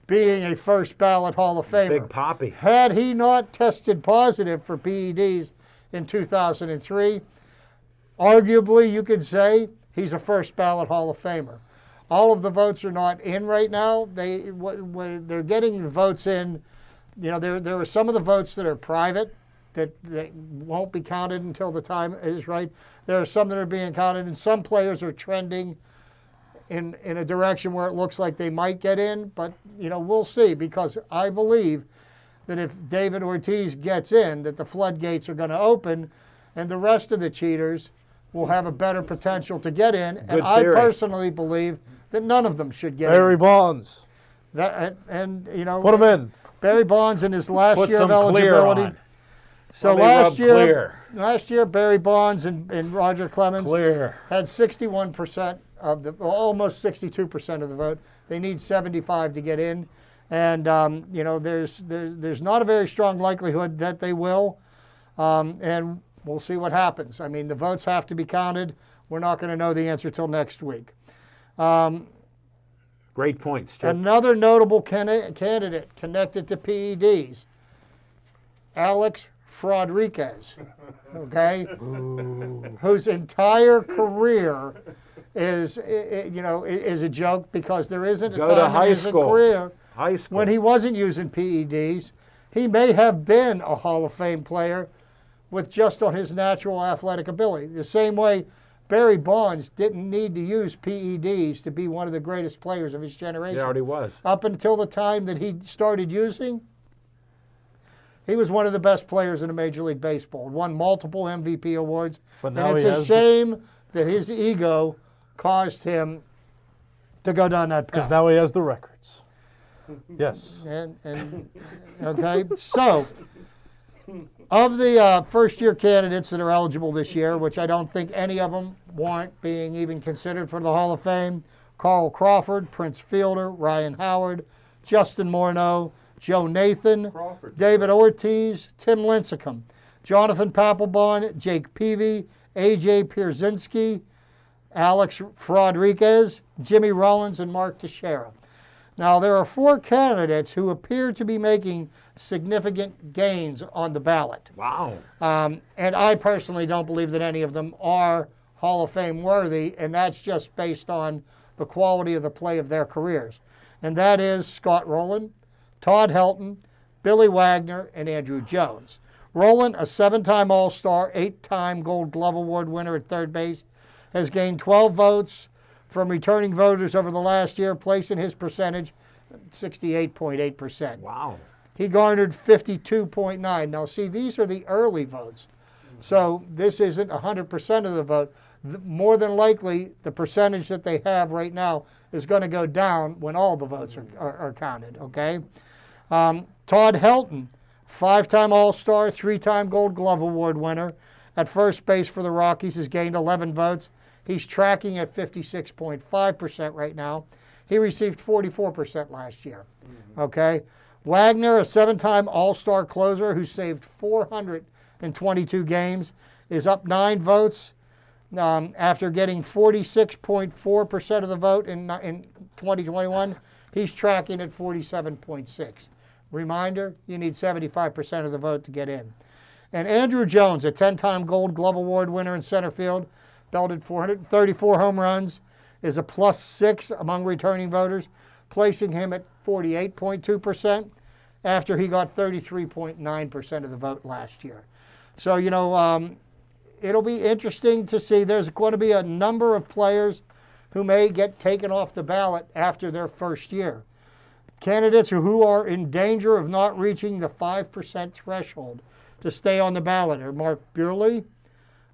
being a first ballot Hall of Famer. Big Poppy. Had he not tested positive for PEDs in 2003, arguably you could say he's a first ballot Hall of Famer. All of the votes are not in right now. They're getting the votes in. You know, there are some of the votes that are private that won't be counted until the time is right. There are some that are being counted, and some players are trending in a direction where it looks like they might get in. But, you know, we'll see, because I believe that if David Ortiz gets in, that the floodgates are going to open, and the rest of the cheaters will have a better potential to get in. And I theory. personally believe that none of them should get Barry in. Bonds. And you know, Put him in. Barry Bonds in his last Put year of some clear eligibility. on. So Let me rub last year, Barry Bonds and Roger Clemens Clear. had 61% of almost 62% of the vote. They need 75 to get in, and you know, there's not a very strong likelihood that they will, and we'll see what happens. I mean, the votes have to be counted. We're not going to know the answer till next week. Great points, Chip. Another notable candidate connected to PEDs, Alex Rodriguez, okay, whose entire career is a joke, because there isn't a Go to time in high his school. career High school. when he wasn't using PEDs. He may have been a Hall of Fame player with just on his natural athletic ability. The same way Barry Bonds didn't need to use PEDs to be one of the greatest players of his generation. He already was. Up until the time that he started using, he was one of the best players in the Major League Baseball. Won multiple MVP awards. But now and it's he a has shame that his ego caused him to go down that path. Because now he has the records. Yes. And okay, so of the first-year candidates that are eligible this year, which I don't think any of them warrant being even considered for the Hall of Fame, Carl Crawford, Prince Fielder, Ryan Howard, Justin Morneau, Joe Nathan, Crawford. David Ortiz, Tim Lincecum, Jonathan Papelbon, Jake Peavy, A.J. Pierzynski, Alex Rodriguez, Jimmy Rollins, and Mark Teixeira. Now, there are 4 candidates who appear to be making significant gains on the ballot. Wow. And I personally don't believe that any of them are Hall of Fame worthy, and that's just based on the quality of the play of their careers. And that is Scott Rowland, Todd Helton, Billy Wagner, and Andrew Jones. Rowland, a 7-time All-Star, 8-time Gold Glove Award winner at third base, has gained 12 votes from returning voters over the last year, placing his percentage at 68.8%. Wow. He garnered 52.9. Now, see, these are the early votes. So this isn't 100% of the vote. More than likely, the percentage that they have right now is going to go down when all the votes are counted, okay? Todd Helton, 5-time All-Star, 3-time Gold Glove Award winner. At first base for the Rockies, has gained 11 votes. He's tracking at 56.5% right now. He received 44% last year. Okay. Wagner, a 7-time All-Star closer who saved 422 games, is up 9 votes after getting 46.4% of the vote in 2021. He's tracking at 47.6. Reminder, you need 75% of the vote to get in. And Andrew Jones, a 10-time Gold Glove Award winner in center field, belted 434 home runs, is a +6 among returning voters, placing him at 48.2% after he got 33.9% of the vote last year. So, it'll be interesting to see. There's going to be a number of players who may get taken off the ballot after their first year. Candidates who are in danger of not reaching the 5% threshold to stay on the ballot are Mark Burley,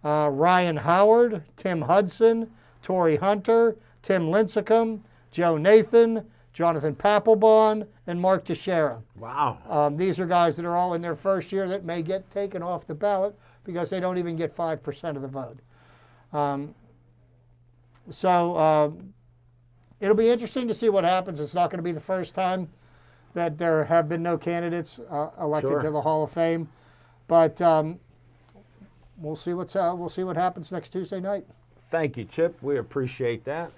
Ryan Howard, Tim Hudson, Torrey Hunter, Tim Lincecum, Joe Nathan, Jonathan Papelbon, and Mark Teixeira. Wow. These are guys that are all in their first year that may get taken off the ballot because they don't even get 5% of the vote. It'll be interesting to see what happens. It's not going to be the first time that there have been no candidates elected to the Hall of Fame, but we'll see what happens next Tuesday night. Thank you, Chip. We appreciate that.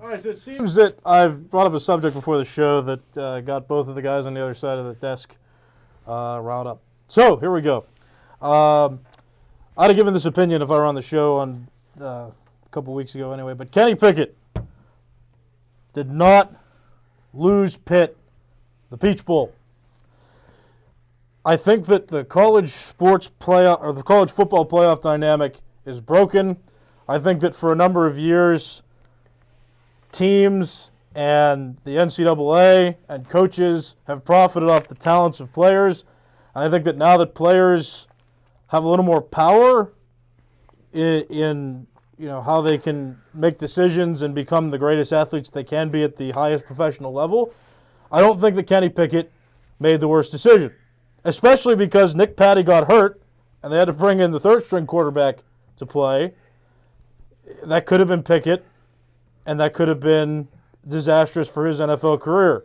All right, so it seems that I've brought up a subject before the show that got both of the guys on the other side of the desk riled up. So here we go. I'd have given this opinion if I were on the show on a couple weeks ago anyway, but Kenny Pickett did not lose Pitt the Peach Bowl. I think that the college sports playoff or the college football playoff dynamic is broken. I think that for a number of years, teams and the NCAA and coaches have profited off the talents of players. And I think that now that players have a little more power in how they can make decisions and become the greatest athletes they can be at the highest professional level, I don't think that Kenny Pickett made the worst decision, especially because Nick Patty got hurt and they had to bring in the third-string quarterback to play. That could have been Pickett, and that could have been disastrous for his NFL career.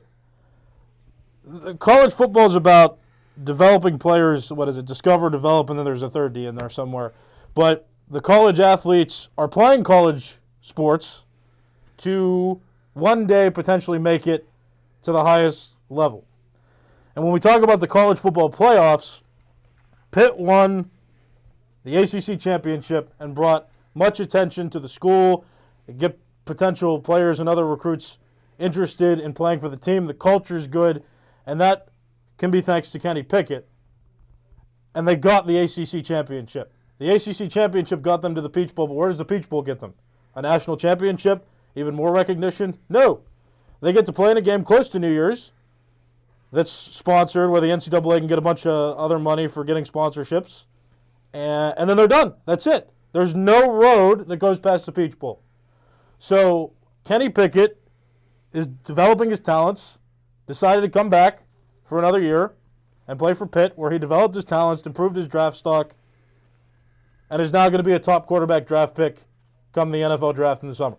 College football is about developing players. What is it? Discover, develop, and then there's a third D in there somewhere. But the college athletes are playing college sports to one day potentially make it to the highest level. And when we talk about the college football playoffs, Pitt won the ACC championship and brought much attention to the school, and get potential players and other recruits interested in playing for the team. The culture is good, and that can be thanks to Kenny Pickett. And they got the ACC championship. The ACC championship got them to the Peach Bowl, but where does the Peach Bowl get them? A national championship? Even more recognition? No. They get to play in a game close to New Year's that's sponsored, where the NCAA can get a bunch of other money for getting sponsorships, and then they're done. That's it. There's no road that goes past the Peach Bowl. So Kenny Pickett is developing his talents, decided to come back for another year and play for Pitt, where he developed his talents, improved his draft stock, and is now going to be a top quarterback draft pick come the NFL draft in the summer.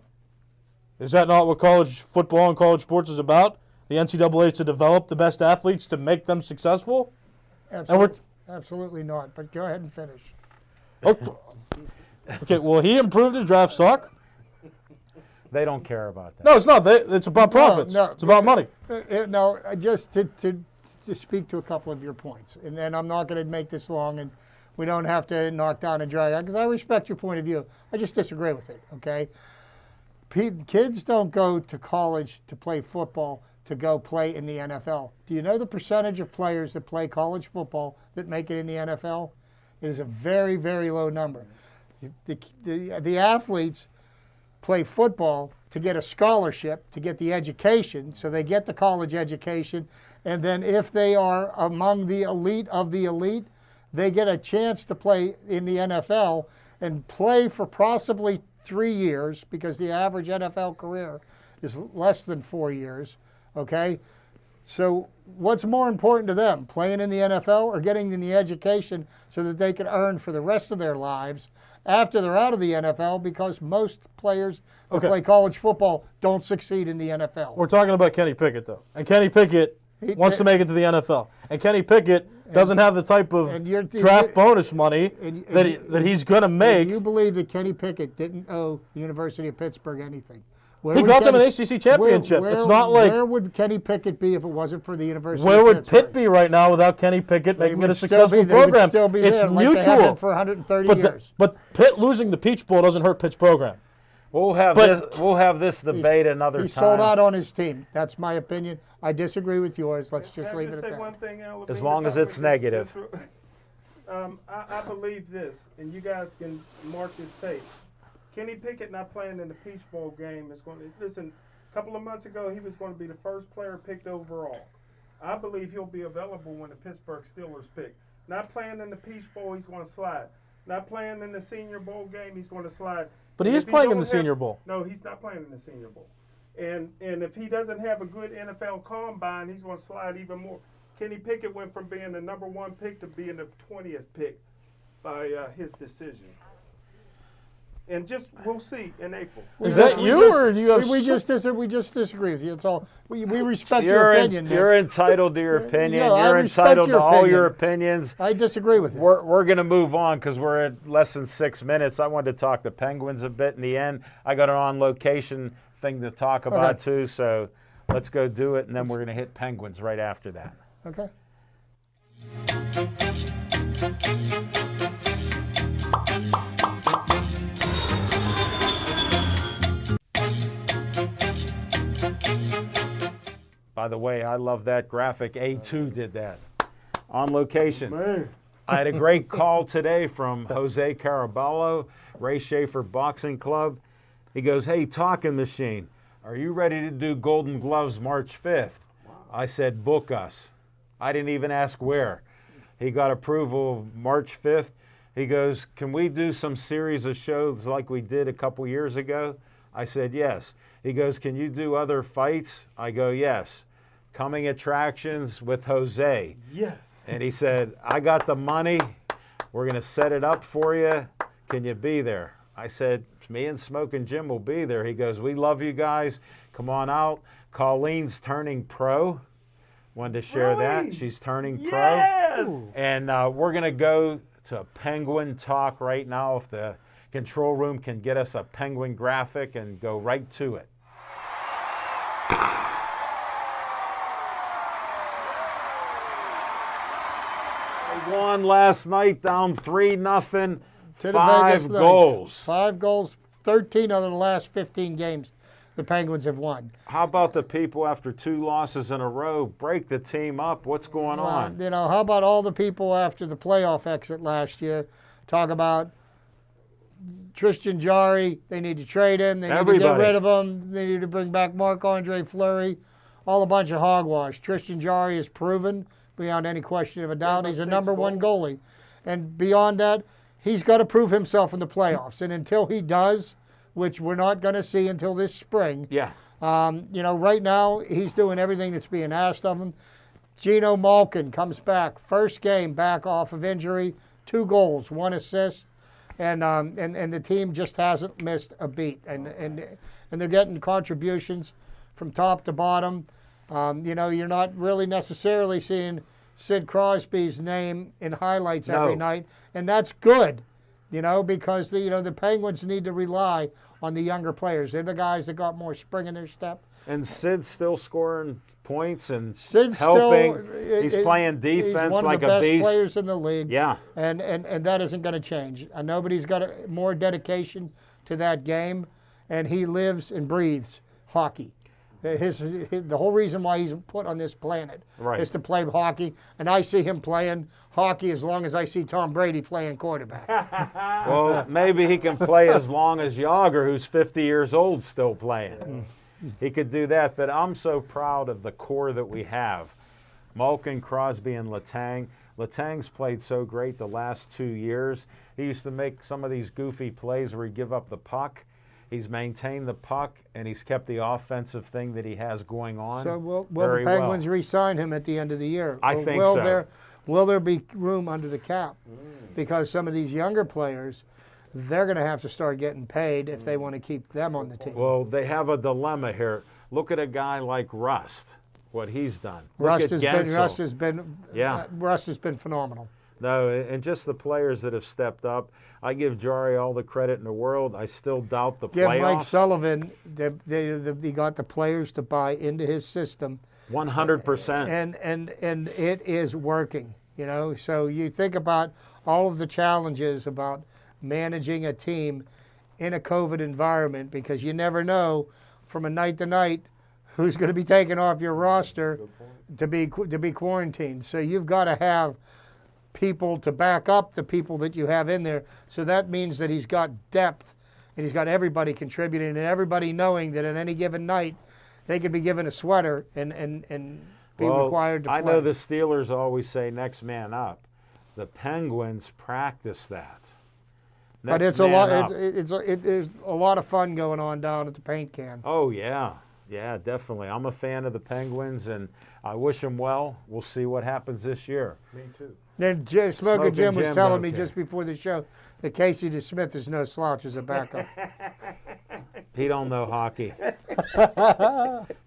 Is that not what college football and college sports is about? The NCAA is to develop the best athletes to make them successful? Absolutely not, but go ahead and finish. Okay, well, he improved his draft stock. They don't care about that. No, it's not. It's about profits. No. It's about money. No, just to speak to a couple of your points, and I'm not going to make this long, and we don't have to knock down and drag out, because I respect your point of view. I just disagree with it, okay? Kids don't go to college to play football to go play in the NFL. Do you know the percentage of players that play college football that make it in the NFL? It is a very, very low number. The athletes play football to get a scholarship, to get the education, so they get the college education, and then if they are among the elite of the elite, they get a chance to play in the NFL and play for possibly 3 years, because the average NFL career is less than 4 years, okay? So what's more important to them, playing in the NFL or getting in the education so that they can earn for the rest of their lives after they're out of the NFL, because most players that play college football don't succeed in the NFL. We're talking about Kenny Pickett, though. And Kenny Pickett wants to make it to the NFL. And Kenny Pickett doesn't have the type of draft bonus money that he's going to make. Do you believe that Kenny Pickett didn't owe the University of Pittsburgh anything? He got them an ACC championship. It's not like... Where would Kenny Pickett be if it wasn't for the University Where of would Pittsburgh? Pitt be right now without Kenny Pickett making it a successful They would program? still be It's there, like mutual. they have been for 130 years. But Pitt losing the Peach Bowl doesn't hurt Pitt's program. We'll have this debate another time. He sold out on his team. That's my opinion. I disagree with yours. Let's just leave it at say that. one thing, Al, As long as it's negative. I believe this, and you guys can mark this tape. Kenny Pickett not playing in the Peach Bowl game is going to listen. A couple of months ago, he was going to be the first player picked overall. I believe he'll be available when the Pittsburgh Steelers pick. Not playing in the Peach Bowl, he's going to slide. Not playing in the Senior Bowl game, he's going to slide. But he is playing in the Senior Bowl. No, he's not playing in the Senior Bowl. And if he doesn't have a good NFL combine, he's going to slide even more. Kenny Pickett went from being the number 1 pick to being the 20th pick by his decision. And we'll see in April. Is that you, or do you have... We just disagree with you. It's all. We respect your opinion. You're entitled to your opinion. Yeah, I you're respect entitled your to all opinion. your opinions. I disagree with you. We're going to move on because we're at less than 6 minutes. I wanted to talk the Penguins a bit in the end. I got an on-location thing to talk about too, so let's go do it, and then we're going to hit Penguins right after that. Okay. By the way, I love that graphic. A2 did that. On location. Man. I had a great call today from Jose Caraballo, Ray Schaefer Boxing Club. He goes, hey, Talking Machine, are you ready to do Golden Gloves March 5th? I said, book us. I didn't even ask where. He got approval of March 5th. He goes, can we do some series of shows like we did a couple years ago? I said, yes. He goes, can you do other fights? I go, yes. Coming attractions with Jose. Yes. And he said, I got the money. We're going to set it up for you. Can you be there? I said, me and Smoking Jim will be there. He goes, we love you guys. Come on out. Colleen's turning pro. Wanted to share that. She's turning pro. And we're going to go to Penguin Talk right now. If the control room can get us a Penguin graphic and go right to it. They won last night, down 3-0. 5 goals. 5 goals, 13 out of the last 15 games the Penguins have won. How about the people after 2 losses in a row? Break the team up. What's going on? You know, how about all the people after the playoff exit last year? Talk about Tristan Jarry. They need to trade him. They need to get rid of him. They need to bring back Marc-Andre Fleury. All a bunch of hogwash. Tristan Jarry is proven, beyond any question of a doubt, he's a number 1 goalie. And beyond that, he's got to prove himself in the playoffs. And until he does, which we're not going to see until this spring. Yeah. You know, right now he's doing everything that's being asked of him. Gino Malkin comes back, first game back off of injury, 2 goals, 1 assist, and the team just hasn't missed a beat. And they're getting contributions from top to bottom. You know, you're not really necessarily seeing Sid Crosby's name in highlights every night, and that's good. You know, because the Penguins need to rely on the younger players. They're the guys that got more spring in their step. And Sid's still scoring points and Sid's helping. He's playing defense he's like a beast. one of the best players in the league. Yeah. And that isn't going to change. Nobody's got more dedication to that game, and he lives and breathes hockey. The whole reason why he's put on this planet is to play hockey, and I see him playing hockey as long as I see Tom Brady playing quarterback. Well, maybe he can play as long as Yager, who's 50 years old, still playing. He could do that, but I'm so proud of the core that we have. Malkin, Crosby, and Letang. Letang's played so great the last 2 years. He used to make some of these goofy plays where he'd give up the puck. He's maintained the puck, and he's kept the offensive thing that he has going on. So will very the Penguins well. re-sign him at the end of the year? I Or think will so. Will there be room under the cap? Because some of these younger players, they're going to have to start getting paid if they want to keep them on the team. Well, they have a dilemma here. Look at a guy like Rust, what he's done. Look Rust at has Gensel. been phenomenal. No, and just the players that have stepped up. I give Jari all the credit in the world. I still doubt the Give playoffs. Mike Sullivan, he got the players to buy into his system. 100%. And it is working, you know. So you think about all of the challenges about managing a team in a COVID environment, because you never know from a night to night who's going to be taken off your roster to be quarantined. So you've got to have people to back up the people that you have in there. So that means that he's got depth, and he's got everybody contributing, and everybody knowing that at any given night they could be given a sweater and be required to play. I know the Steelers always say next man up. The Penguins practice that. But Next it's a man lot. up. There's a lot of fun going on down at the paint can. Oh, yeah. Yeah, definitely. I'm a fan of the Penguins, and I wish them well. We'll see what happens this year. Me too. Then Smoking Jim was Jim's telling me okay. just before the show that Casey DeSmith is no slouch as a backup. He don't know hockey.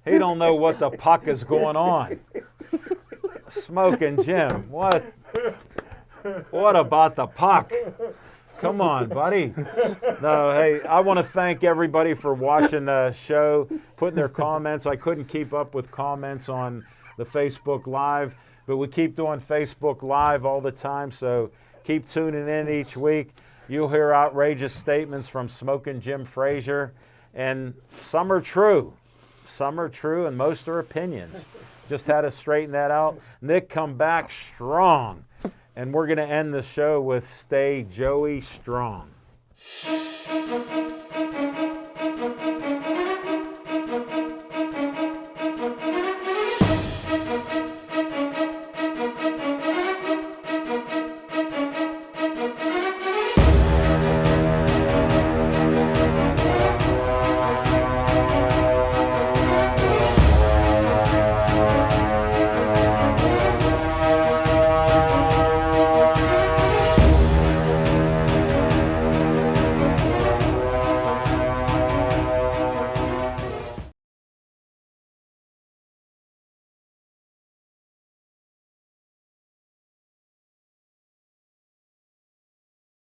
He don't know what the puck is going on. Smoking Jim, what about the puck? Come on, buddy. No, hey, I want to thank everybody for watching the show, putting their comments. I couldn't keep up with comments on the Facebook Live, but we keep doing Facebook Live all the time, so keep tuning in each week. You'll hear outrageous statements from Smoking Jim Frazier, and some are true. Some are true, and most are opinions. Just had to straighten that out. Nick, come back strong. And we're going to end the show with Stay Joey Strong.